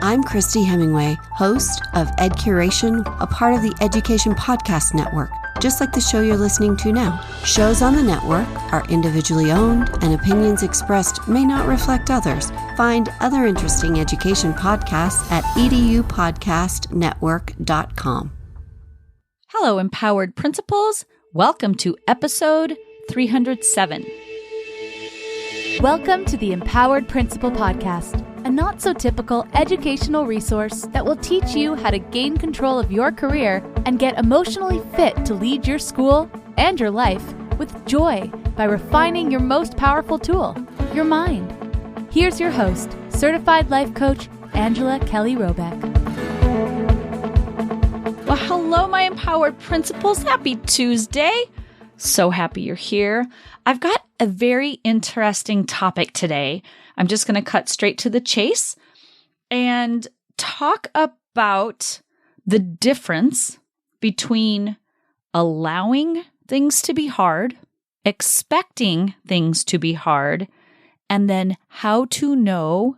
I'm Christy Hemingway, host of Ed Curation, a part of the Education Podcast Network, just like the show you're listening to now. Shows on the network are individually owned, and opinions expressed may not reflect others. Find other interesting education podcasts at edupodcastnetwork.com. Hello, Empowered Principals. Welcome to episode 307. Welcome to the Empowered Principal Podcast, a not-so-typical educational resource that will teach you how to gain control of your career and get emotionally fit to lead your school and your life with joy by refining your most powerful tool, your mind. Here's your host, Certified Life Coach, Angela Kelly Robeck. Well, hello, my Empowered Principals. Happy Tuesday. So happy you're here. I've got a very interesting topic today. I'm just going to cut straight to the chase and talk about the difference between allowing things to be hard, expecting things to be hard, and then how to know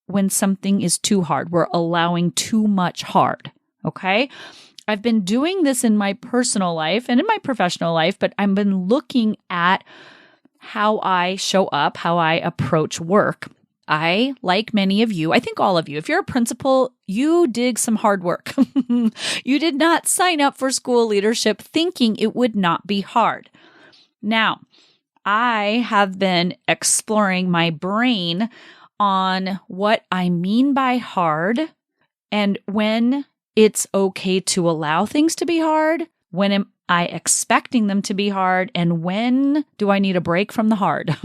when something is too hard. We're allowing too much hard, okay? I've been doing this in my personal life and in my professional life, but I've been looking at how I show up, how I approach work. I, like many of you, I think all of you, if you're a principal, you did some hard work. You did not sign up for school leadership thinking it would not be hard. Now, I have been exploring my brain on what I mean by hard and when it's okay to allow things to be hard, when am I expecting them to be hard, and when do I need a break from the hard?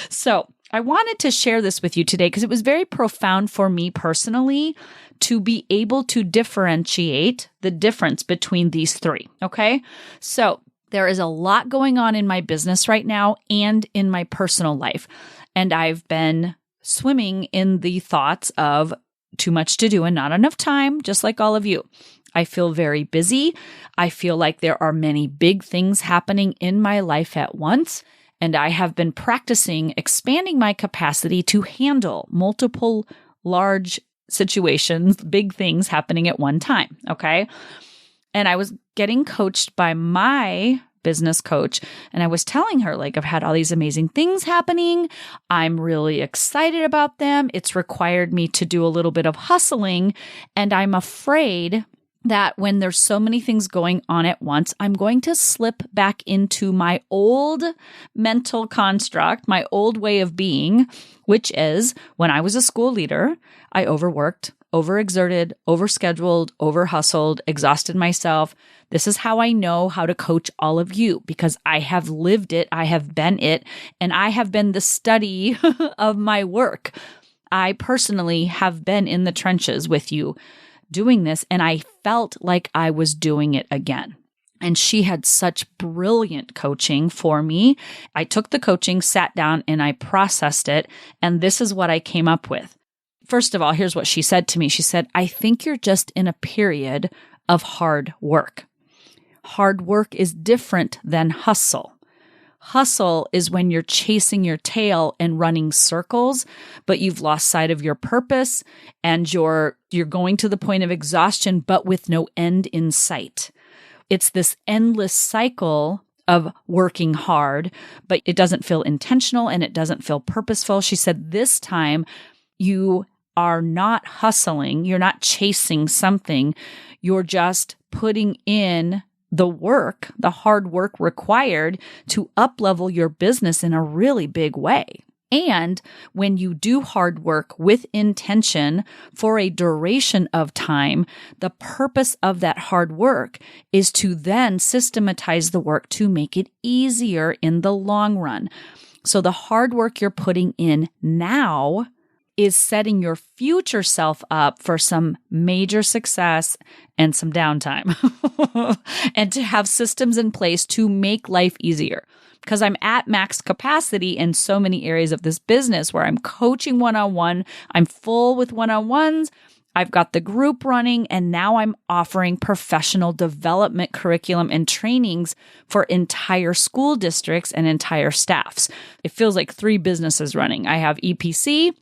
So I wanted to share this with you today because it was very profound for me personally to be able to differentiate the difference between these three, okay? So there is a lot going on in my business right now and in my personal life, and I've been swimming in the thoughts of too much to do and not enough time, just like all of you. I feel very busy. I feel like there are many big things happening in my life at once, and I have been practicing expanding my capacity to handle multiple large situations, big things happening at one time, okay? And I was getting coached by my business coach, and I was telling her, like, I've had all these amazing things happening. I'm really excited about them. It's required me to do a little bit of hustling, and I'm afraid that when there's so many things going on at once, I'm going to slip back into my old mental construct, my old way of being, which is when I was a school leader, I overworked, overexerted, overscheduled, overhustled, exhausted myself. This is how I know how to coach all of you because I have lived it, I have been it, and I have been the study of my work. I personally have been in the trenches with you doing this, and I felt like I was doing it again. And she had such brilliant coaching for me. I took the coaching, sat down, and I processed it, and this is what I came up with. First of all, here's what she said to me. She said, I think you're just in a period of hard work. Hard work is different than hustle. Hustle is when you're chasing your tail and running circles, but you've lost sight of your purpose and you're going to the point of exhaustion, but with no end in sight. It's this endless cycle of working hard, but it doesn't feel intentional and it doesn't feel purposeful. She said, this time you are not hustling. You're not chasing something. You're just putting in the work, the hard work required to up-level your business in a really big way. And when you do hard work with intention for a duration of time, the purpose of that hard work is to then systematize the work to make it easier in the long run. So the hard work you're putting in now is setting your future self up for some major success and some downtime and to have systems in place to make life easier. Because I'm at max capacity in so many areas of this business where I'm coaching one-on-one, I'm full with one-on-ones, I've got the group running, and now I'm offering professional development curriculum and trainings for entire school districts and entire staffs. It feels like 3 businesses running. I have EPC,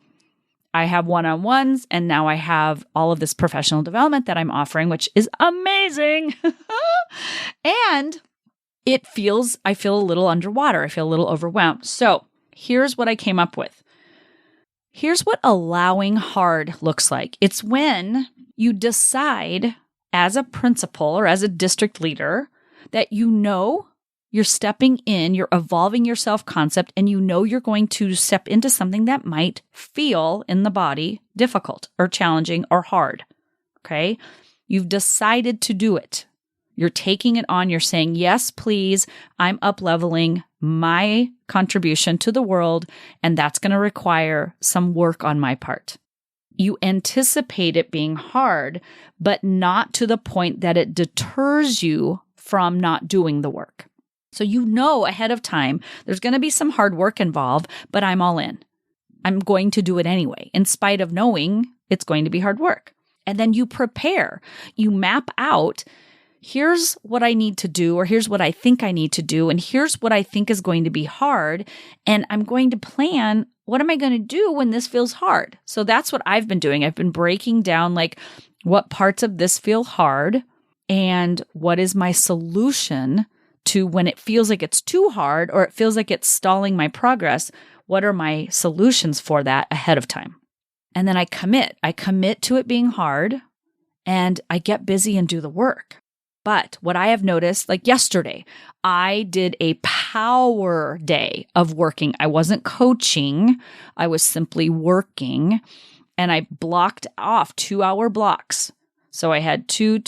I have one-on-ones, and now I have all of this professional development that I'm offering, which is amazing. And I feel a little underwater. I feel a little overwhelmed. So here's what I came up with. Here's what allowing hard looks like. It's when you decide as a principal or as a district leader that you know you're stepping in, you're evolving your self-concept, and you know you're going to step into something that might feel in the body difficult or challenging or hard. Okay? You've decided to do it. You're taking it on. You're saying, yes, please, I'm up-leveling my contribution to the world, and that's going to require some work on my part. You anticipate it being hard, but not to the point that it deters you from not doing the work. So you know ahead of time there's going to be some hard work involved, but I'm all in. I'm going to do it anyway, in spite of knowing it's going to be hard work. And then you prepare. You map out, here's what I need to do, or here's what I think I need to do, and here's what I think is going to be hard. And I'm going to plan, what am I going to do when this feels hard? So that's what I've been doing. I've been breaking down like what parts of this feel hard and what is my solution to when it feels like it's too hard or it feels like it's stalling my progress. What are my solutions for that ahead of time? And then I commit to it being hard, and I get busy and do the work. But what I have noticed, like yesterday, I did a power day of working. I wasn't coaching. I was simply working, and I blocked off 2-hour blocks. So I had 2,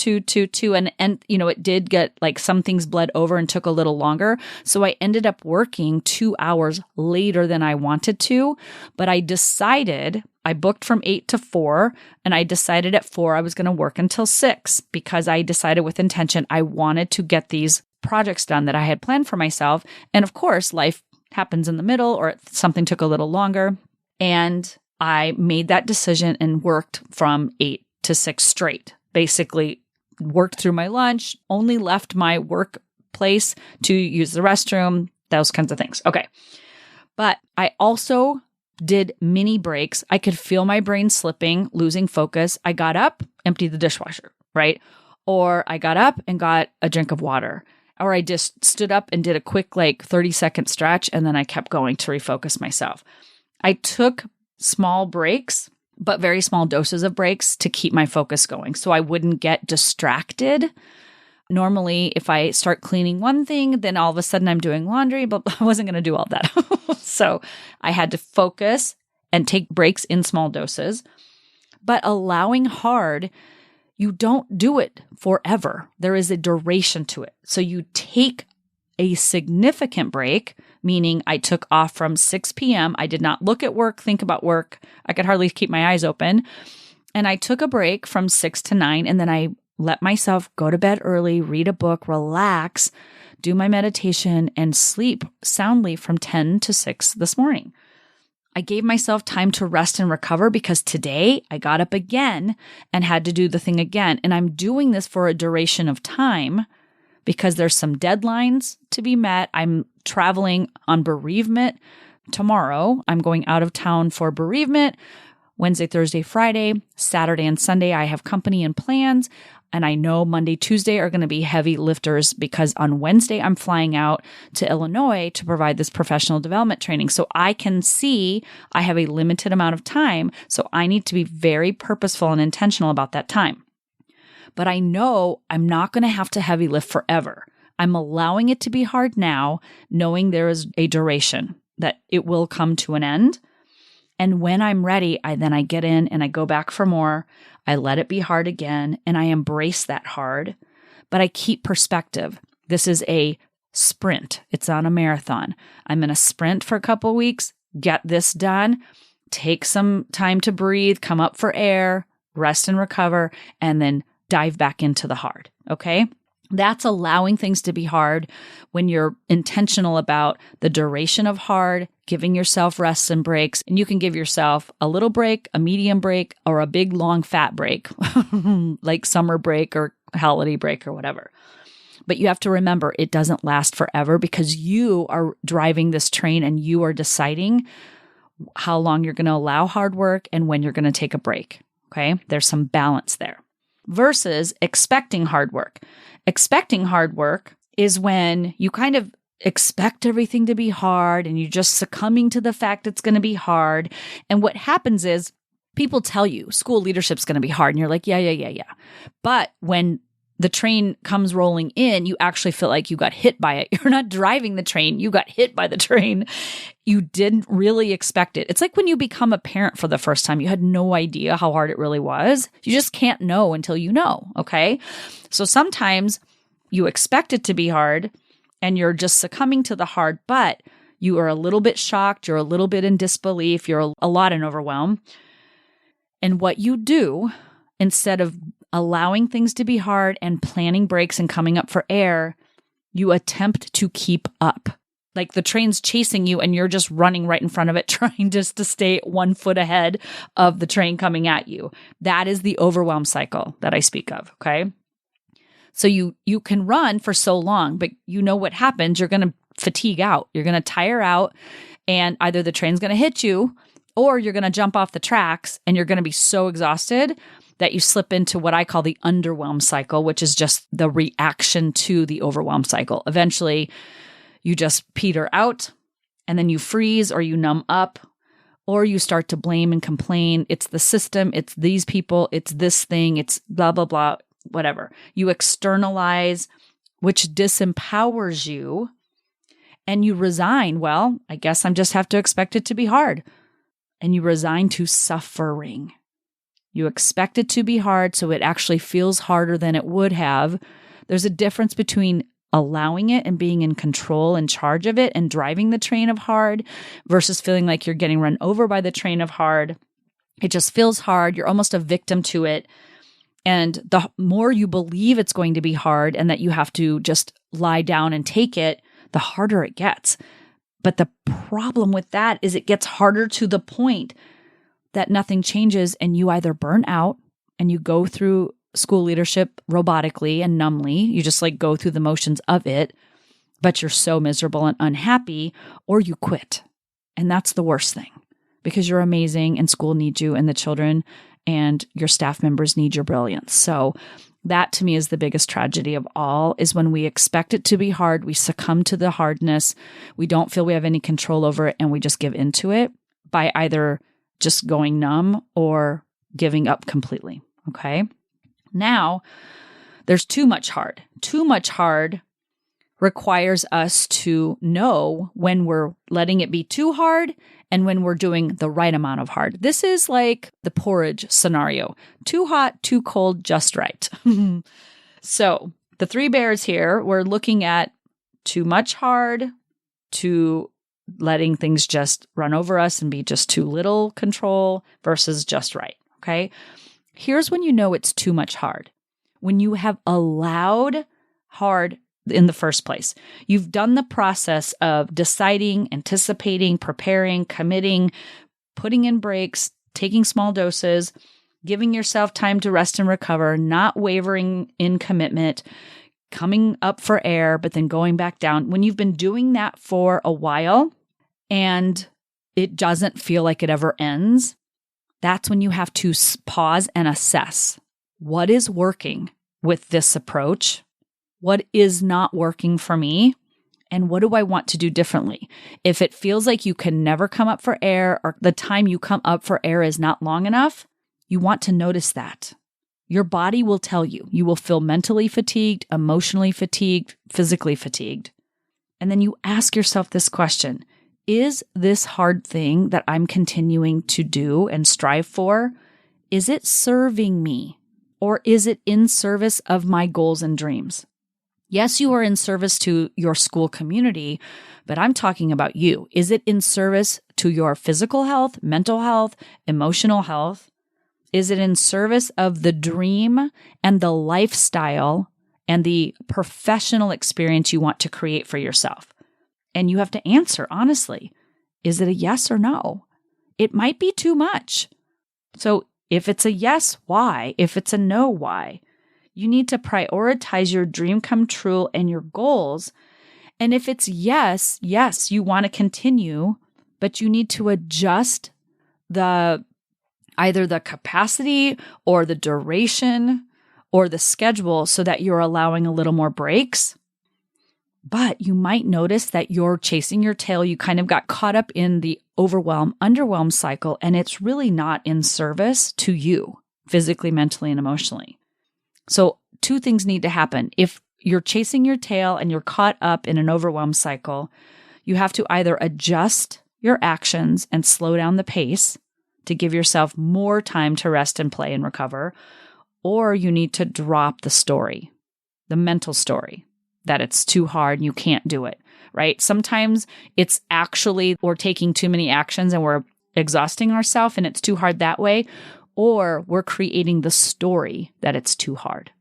and you know, it did get like some things bled over and took a little longer. So I ended up working 2 hours later than I wanted to, but I booked from 8 to 4, and I decided at 4 I was going to work until 6 because I decided with intention I wanted to get these projects done that I had planned for myself. And of course, life happens in the middle, or something took a little longer. And I made that decision and worked from 8 to 6 straight. Basically worked through my lunch, only left my workplace to use the restroom, those kinds of things. Okay. But I also did mini breaks. I could feel my brain slipping, losing focus. I got up, emptied the dishwasher, right? Or I got up and got a drink of water. Or I just stood up and did a quick 30-second stretch, and then I kept going to refocus myself. I took small breaks, but very small doses of breaks to keep my focus going so I wouldn't get distracted. Normally, if I start cleaning one thing, then all of a sudden I'm doing laundry, but I wasn't going to do all that. So I had to focus and take breaks in small doses. But allowing hard, you don't do it forever. There is a duration to it. So you take a significant break, meaning I took off from 6 p.m. I did not look at work, think about work. I could hardly keep my eyes open. And I took a break from 6 to 9, and then I let myself go to bed early, read a book, relax, do my meditation, and sleep soundly from 10 to 6 this morning. I gave myself time to rest and recover because today I got up again and had to do the thing again. And I'm doing this for a duration of time because there's some deadlines to be met. I'm traveling on bereavement tomorrow. I'm going out of town for bereavement Wednesday, Thursday, Friday, Saturday, and Sunday. I have company and plans. And I know Monday, Tuesday are going to be heavy lifters because on Wednesday, I'm flying out to Illinois to provide this professional development training. So I can see I have a limited amount of time. So I need to be very purposeful and intentional about that time. But I know I'm not going to have to heavy lift forever. I'm allowing it to be hard now, knowing there is a duration, that it will come to an end. And when I'm ready, I get in and I go back for more. I let it be hard again, and I embrace that hard, but I keep perspective. This is a sprint. It's on a marathon. I'm going to sprint for a couple weeks, get this done, take some time to breathe, come up for air, rest and recover, and then dive back into the hard. Okay? That's allowing things to be hard when you're intentional about the duration of hard, giving yourself rests and breaks. And you can give yourself a little break, a medium break, or a big, long, fat break, like summer break or holiday break or whatever. But you have to remember, it doesn't last forever because you are driving this train and you are deciding how long you're going to allow hard work and when you're going to take a break. Okay. There's some balance there versus expecting hard work. Expecting hard work is when you kind of expect everything to be hard and you're just succumbing to the fact it's going to be hard. And what happens is people tell you school leadership's going to be hard and you're like, yeah. But when the train comes rolling in, you actually feel like you got hit by it. You're not driving the train. You got hit by the train. You didn't really expect it. It's like when you become a parent for the first time, you had no idea how hard it really was. You just can't know until you know. Okay. So sometimes you expect it to be hard and you're just succumbing to the hard, but you are a little bit shocked. You're a little bit in disbelief. You're a lot in overwhelm. And what you do instead of allowing things to be hard and planning breaks and coming up for air, you attempt to keep up. Like the train's chasing you and you're just running right in front of it, trying just to stay 1 foot ahead of the train coming at you. That is the overwhelm cycle that I speak of, okay? So you can run for so long, but you know what happens. You're going to fatigue out. You're going to tire out, and either the train's going to hit you or you're going to jump off the tracks and you're going to be so exhausted that you slip into what I call the underwhelm cycle, which is just the reaction to the overwhelm cycle. Eventually, you just peter out and then you freeze or you numb up or you start to blame and complain. It's the system, it's these people, it's this thing, it's blah, blah, blah, whatever. You externalize, which disempowers you, and you resign. Well, I guess I just have to expect it to be hard. And you resign to suffering. You expect it to be hard, so it actually feels harder than it would have. There's a difference between allowing it and being in control and charge of it and driving the train of hard versus feeling like you're getting run over by the train of hard. It just feels hard. You're almost a victim to it. And the more you believe it's going to be hard and that you have to just lie down and take it, the harder it gets. But the problem with that is it gets harder to the point that nothing changes and you either burn out and you go through school leadership robotically and numbly. You just like go through the motions of it, but you're so miserable and unhappy, or you quit. And that's the worst thing because you're amazing and school needs you and the children and your staff members need your brilliance. So that to me is the biggest tragedy of all, is when we expect it to be hard, we succumb to the hardness, we don't feel we have any control over it, and we just give into it by either just going numb or giving up completely. Okay. Now there's too much hard. Too much hard requires us to know when we're letting it be too hard and when we're doing the right amount of hard. This is like the porridge scenario. Too hot, too cold, just right. So the three bears here, we're looking at too much hard, to letting things just run over us and be just too little control versus just right. Okay. Here's when you know it's too much hard. When you have allowed hard in the first place. You've done the process of deciding, anticipating, preparing, committing, putting in breaks, taking small doses, giving yourself time to rest and recover, not wavering in commitment, coming up for air, but then going back down. When you've been doing that for a while and it doesn't feel like it ever ends, that's when you have to pause and assess what is working with this approach, what is not working for me, and what do I want to do differently? If it feels like you can never come up for air or the time you come up for air is not long enough, you want to notice that. Your body will tell you. You will feel mentally fatigued, emotionally fatigued, physically fatigued. And then you ask yourself this question: is this hard thing that I'm continuing to do and strive for, is it serving me? Or is it in service of my goals and dreams? Yes, you are in service to your school community, but I'm talking about you. Is it in service to your physical health, mental health, emotional health? Is it in service of the dream and the lifestyle and the professional experience you want to create for yourself? And you have to answer honestly. Is it a yes or no? It might be too much. So if it's a yes, why? If it's a no, why? You need to prioritize your dream come true and your goals. And if it's yes, you want to continue, but you need to adjust either the capacity or the duration or the schedule so that you're allowing a little more breaks. But you might notice that you're chasing your tail. You kind of got caught up in the overwhelm cycle, and it's really not in service to you physically, mentally, and emotionally. So 2 things need to happen. If you're chasing your tail and you're caught up in an overwhelm cycle, you have to either adjust your actions and slow down the pace to give yourself more time to rest and play and recover, or you need to drop the story, the mental story, that it's too hard and you can't do it, right? Sometimes it's actually we're taking too many actions and we're exhausting ourselves and it's too hard that way, or we're creating the story that it's too hard.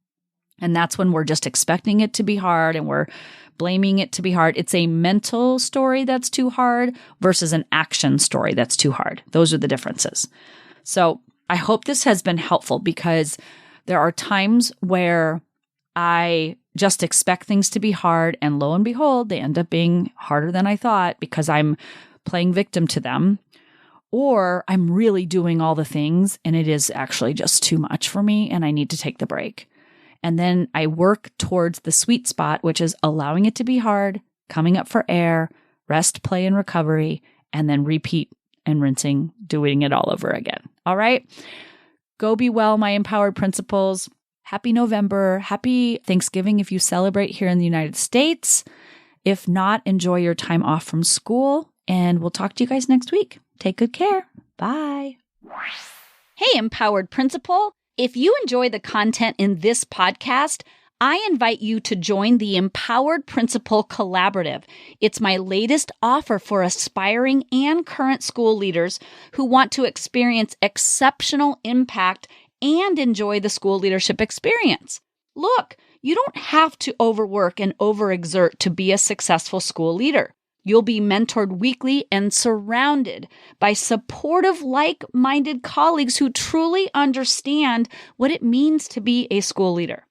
And that's when we're just expecting it to be hard and we're blaming it to be hard. It's a mental story that's too hard versus an action story that's too hard. Those are the differences. So I hope this has been helpful, because there are times where I just expect things to be hard, and lo and behold, they end up being harder than I thought because I'm playing victim to them, or I'm really doing all the things and it is actually just too much for me and I need to take the break. And then I work towards the sweet spot, which is allowing it to be hard, coming up for air, rest, play, and recovery, and then repeat and rinsing, doing it all over again. All right? Go be well, my empowered principals. Happy November. Happy Thanksgiving if you celebrate here in the United States. If not, enjoy your time off from school, and we'll talk to you guys next week. Take good care. Bye. Hey, empowered principal. If you enjoy the content in this podcast, I invite you to join the Empowered Principal Collaborative. It's my latest offer for aspiring and current school leaders who want to experience exceptional impact and enjoy the school leadership experience. Look, you don't have to overwork and overexert to be a successful school leader. You'll be mentored weekly and surrounded by supportive, like-minded colleagues who truly understand what it means to be a school leader.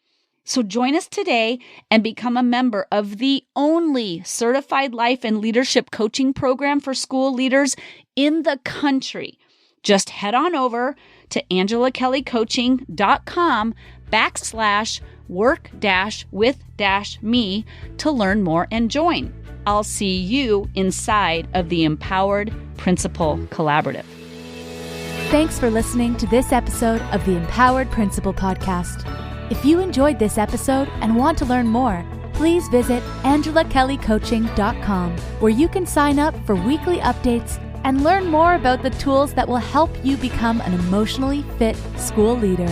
So join us today and become a member of the only certified life and leadership coaching program for school leaders in the country. Just head on over to angelakellycoaching.com/work-with-me to learn more and join. I'll see you inside of the Empowered Principal Collaborative. Thanks for listening to this episode of the Empowered Principal Podcast. If you enjoyed this episode and want to learn more, please visit angelakellycoaching.com, where you can sign up for weekly updates and learn more about the tools that will help you become an emotionally fit school leader.